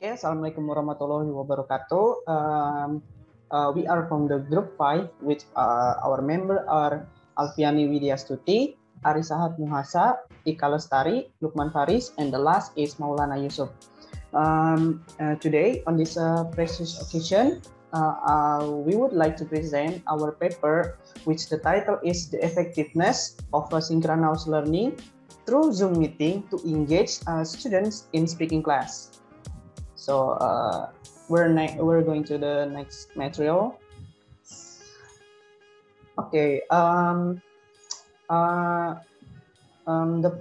Okay, Assalamualaikum warahmatullahi wabarakatuh. We are from the group 5, which our member are Alfiani Widyastuti, Arisahat Muhasa, Ika Lestari, Lukman Faris, and the last is Maulana Yusuf. Today, on this precious occasion, we would like to present our paper, which the title is The Effectiveness of Synchronous Learning Through Zoom Meeting to Engage Students in Speaking Class. So we're going to the next material. Okay. The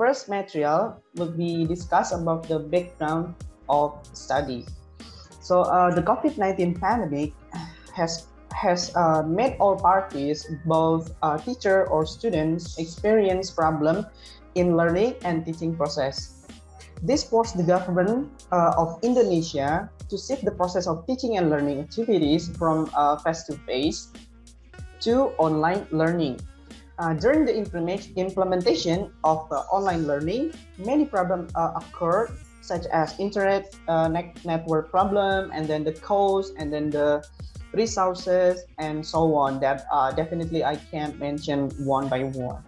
first material will be discussed about the background of study. So the COVID-19 pandemic has made all parties, both teacher or students, experience problem in learning and teaching process. This forced the government of Indonesia to shift the process of teaching and learning activities from face-to-face to online learning. During the implementation of online learning, many problems occurred, such as internet network problem, and then the cost, and then the resources, and so on, that definitely I can't mention one by one.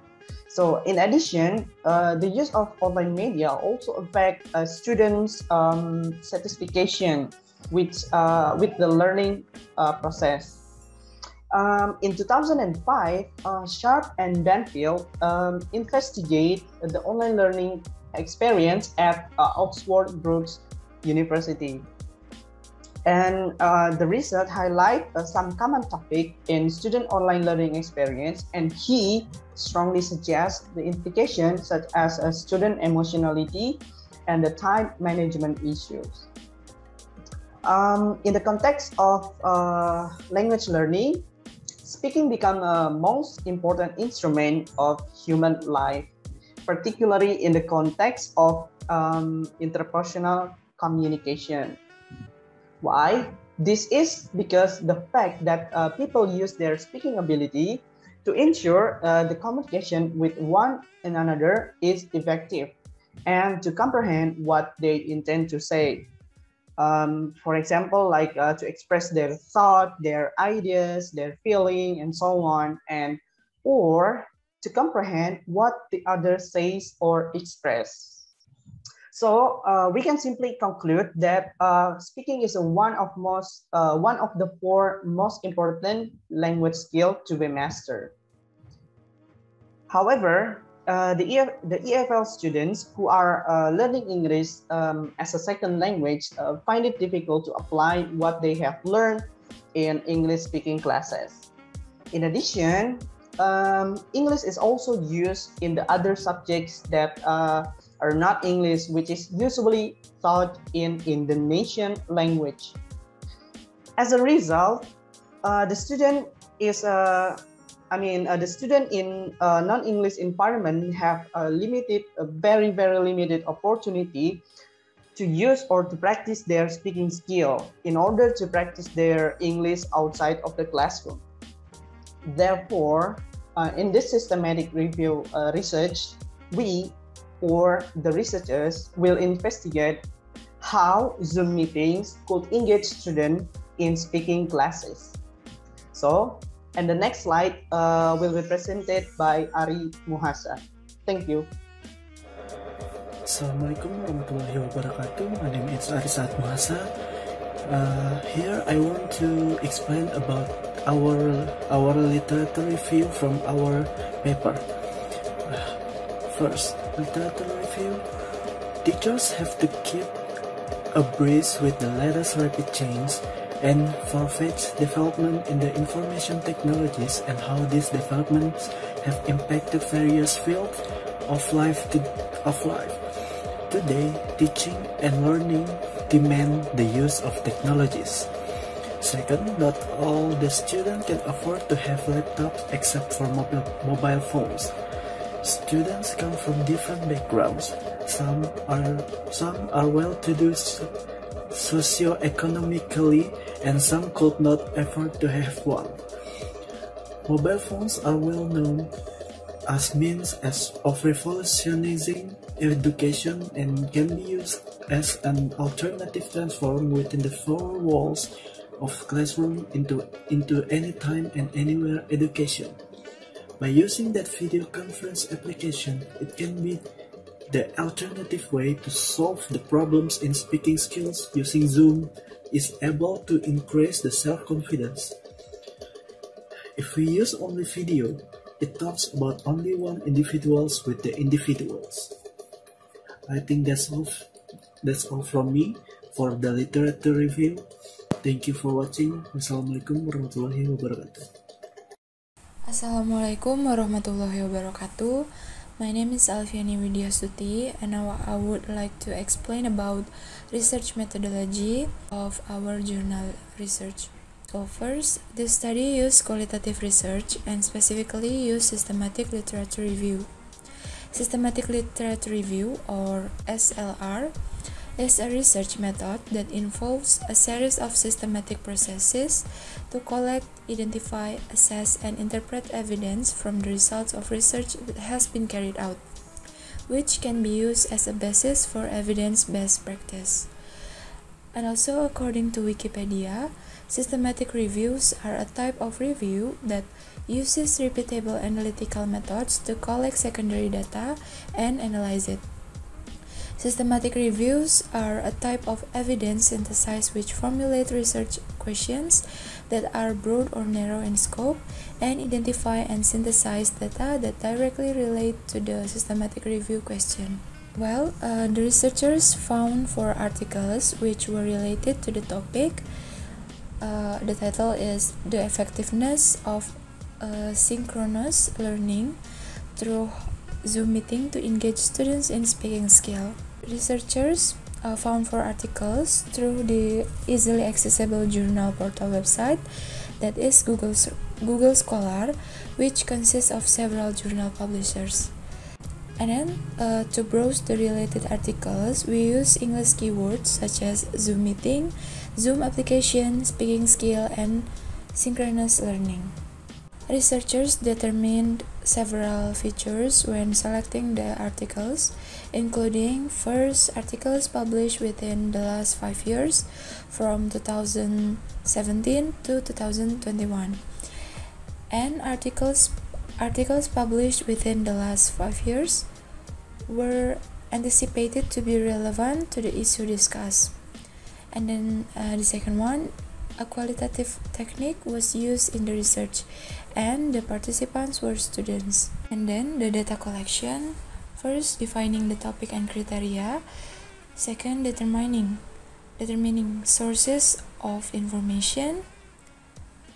So in addition, the use of online media also affect students' satisfaction with the learning process. In 2005, Sharp and Banfield investigate the online learning experience at Oxford Brookes University. And the research highlight some common topic in student online learning experience, and he strongly suggests the implications such as student emotionality and the time management issues. In the context of language learning, speaking becomes a most important instrument of human life, particularly in the context of interpersonal communication. Why? This is because the fact that people use their speaking ability to ensure the communication with one another is effective and to comprehend what they intend to say. For example, like to express their thought, their ideas, their feeling, and so on, and or to comprehend what the other says or express. So we can simply conclude that speaking is one of the 4 most important language skills to be mastered. However, the EFL students who are learning English as a second language find it difficult to apply what they have learned in English speaking classes. In addition, English is also used in the other subjects that are not English, which is usually taught in Indonesian language. As a result, the student is the student in non-English environment have a very limited opportunity to use or to practice their speaking skill in order to practice their English outside of the classroom. Therefore, in this systematic review research, we or the researchers will investigate how Zoom meetings could engage students in speaking classes. So, and the next slide will be presented by Ari Muhasa. Thank you. Assalamualaikum warahmatullahi wabarakatuh. My name is Arisahat Muhasa. Here I want to explain about our literature review from our paper. First, literature review. Teachers have to keep abreast with the latest rapid change and far-fetched development in the information technologies and how these developments have impacted various fields of life. Today, teaching and learning demand the use of technologies. Second, not all the students can afford to have laptops except for mobile phones. Students come from different backgrounds. Some are well-to-do socio-economically, and some could not afford to have one. Mobile phones are well known as means of revolutionizing education and can be used as an alternative transform within the four walls of classroom into anytime and anywhere education. By using that video conference application, it can be the alternative way to solve the problems in speaking skills. Using Zoom is able to increase the self-confidence. If we use only video, it talks about only one individuals with the individuals. I think that's all from me for the literature review. Thank you for watching. Wassalamualaikum warahmatullahi wabarakatuh. Assalamualaikum warahmatullahi wabarakatuh. My name is Alfiani Widyasuti, and now I would like to explain about research methodology of our journal research. So first, this study used qualitative research and specifically used systematic literature review. Systematic literature review, or SLR, is a research method that involves a series of systematic processes to collect, identify, assess, and interpret evidence from the results of research that has been carried out, which can be used as a basis for evidence-based practice. And also, according to Wikipedia, systematic reviews are a type of review that uses repeatable analytical methods to collect secondary data and analyze it. Systematic reviews are a type of evidence synthesis which formulate research questions that are broad or narrow in scope and identify and synthesize data that directly relate to the systematic review question. Well, the researchers found 4 articles which were related to the topic. The title is "The Effectiveness of Synchronous Learning Through Zoom Meeting to Engage Students in Speaking Skill." Researchers found 4 articles through the easily accessible journal portal website that is Google Scholar, which consists of several journal publishers. And then to browse the related articles, we use English keywords such as Zoom meeting, Zoom application, speaking skill, and synchronous learning. Researchers determined several features when selecting the articles, including first, articles published within the last 5 years from 2017 to 2021, and articles published within the last 5 years were anticipated to be relevant to the issue discussed. And then the second one, a qualitative technique was used in the research, and the participants were students. And then the data collection, first defining the topic and criteria, second determining sources of information,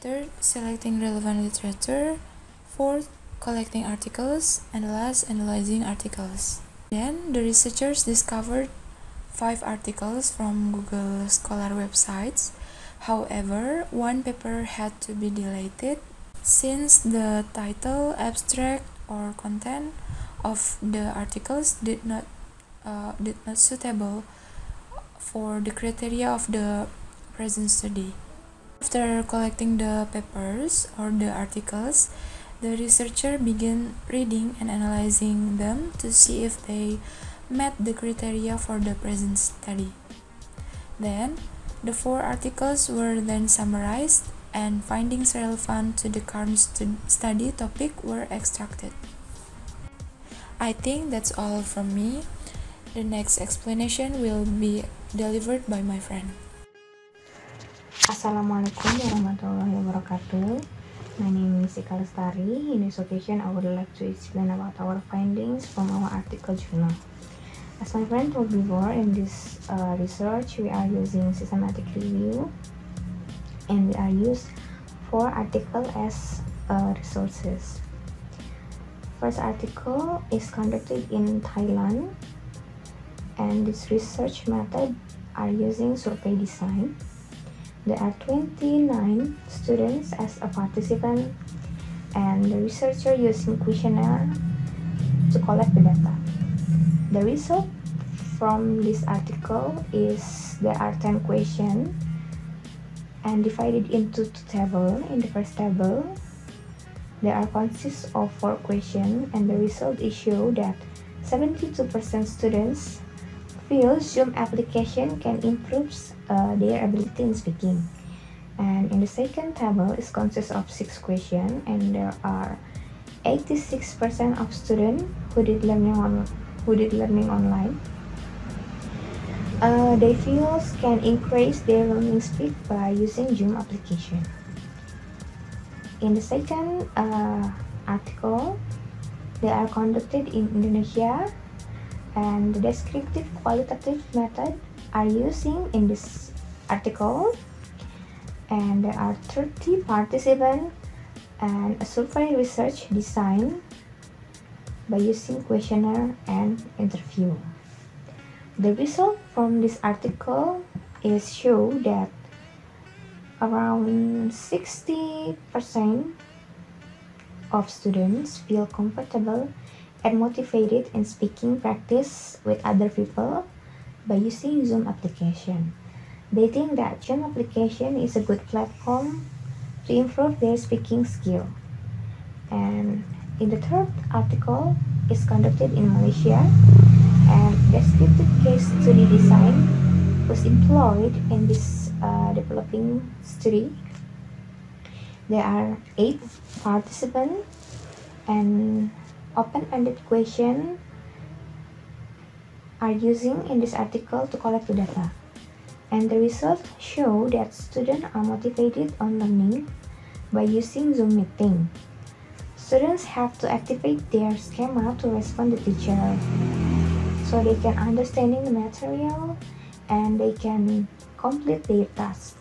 third selecting relevant literature, fourth collecting articles, and last analyzing articles. Then the researchers discovered 5 articles from Google Scholar websites. However, one paper had to be deleted since the title, abstract, or content of the articles did not suitable for the criteria of the present study. After collecting the papers or the articles, the researcher began reading and analyzing them to see if they met the criteria for the present study. Then, the 4 articles were then summarized, and findings relevant to the current study topic were extracted. I think that's all from me. The next explanation will be delivered by my friend. Assalamualaikum warahmatullahi wabarakatuh. My name is Ika Lestari. In this occasion, I would like to explain about our findings from our article journal. As my friend told before, in this research, we are using systematic review, and we are used 4 articles as resources. First article is conducted in Thailand, and this research method are using survey design. There are 29 students as a participant, and the researcher using questionnaire to collect the data. The result from this article is there are 10 questions and divided into 2 tables. In the first table, They are consists of 4 questions, and the result is show that 72% students feel Zoom application can improve their ability in speaking. And in the second table is consists of 6 questions, and there are 86% of students who did learning online. They feel can increase their learning speed by using Zoom application. In the second article, they are conducted in Indonesia, and the descriptive qualitative method are using in this article, and there are 30 participants and a survey research design by using questionnaire and interview. The result from this article is show that around 60% of students feel comfortable and motivated in speaking practice with other people by using Zoom application. They think that Zoom application is a good platform to improve their speaking skill. And in the third article is conducted in Malaysia, and descriptive case study design was employed in this developing study. There are 8 participants, and open-ended questions are using in this article to collect the data. And the results show that students are motivated on learning by using Zoom meeting. Students have to activate their schema to respond to teacher, so they can understanding the material and they can complete their task.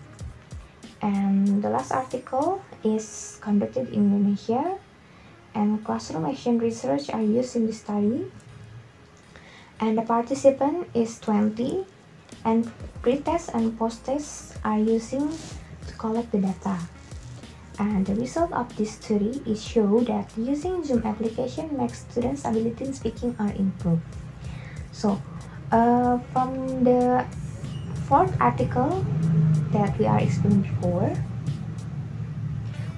And the last article is conducted in Indonesia, and classroom action research are used in the study. And the participant is 20, and pre-test and post-test are using to collect the data. And the result of this study is show that using Zoom application makes students' ability in speaking are improved. So, from the fourth article that we are explaining before,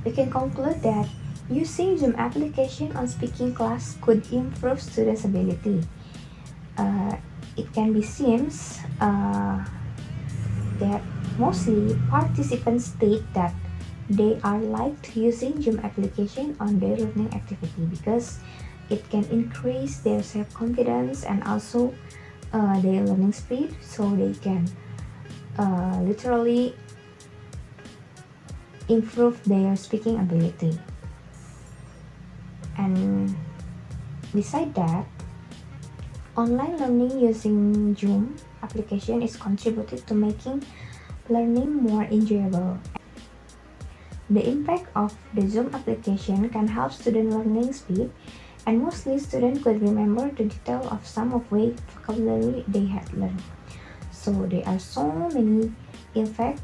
we can conclude that using Zoom application on speaking class could improve students' ability. It can be seems that mostly participants state that they are liked using Zoom application on their learning activity because it can increase their self-confidence and also their learning speed, so they can literally improve their speaking ability. And beside that, online learning using Zoom application is contributed to making learning more enjoyable. The impact of the Zoom application can help student learning speed, and mostly students could remember the detail of some of the vocabulary they had learned. So there are so many impact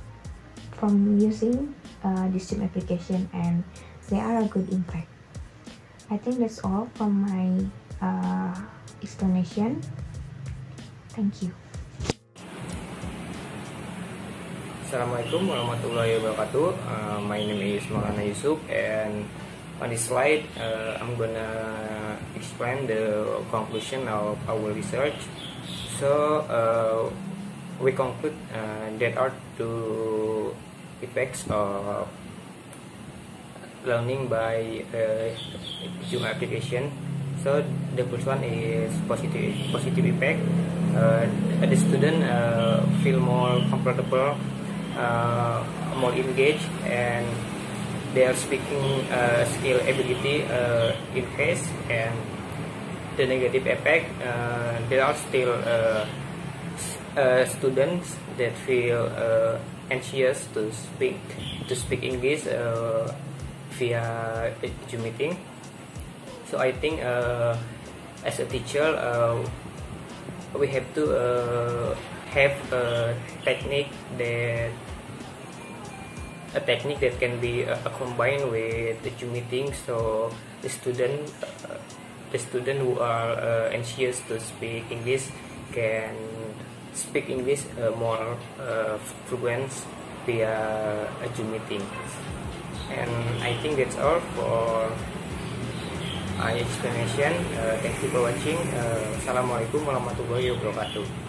from using this Zoom application, and they are a good impact. I think that's all from my explanation. Thank you. Assalamualaikum warahmatullahi wabarakatuh. My name is Maulana Yusuf, and on this slide I'm gonna explain the conclusion of our research. So we conclude there are 2 effects of learning by Zoom application. So the first one is positive effect. The student feel more comfortable, more engaged, and their speaking skill ability increase. And the negative effect, there are still students that feel anxious to speak English via Zoom meeting. So I think as a teacher we have to have a technique that can be combined with the Zoom meeting, so the student who are anxious to speak English can speak English more frequent via a Zoom meeting. and I think that's all for my explanation. Thank you for watching. Assalamualaikum warahmatullahi wabarakatuh.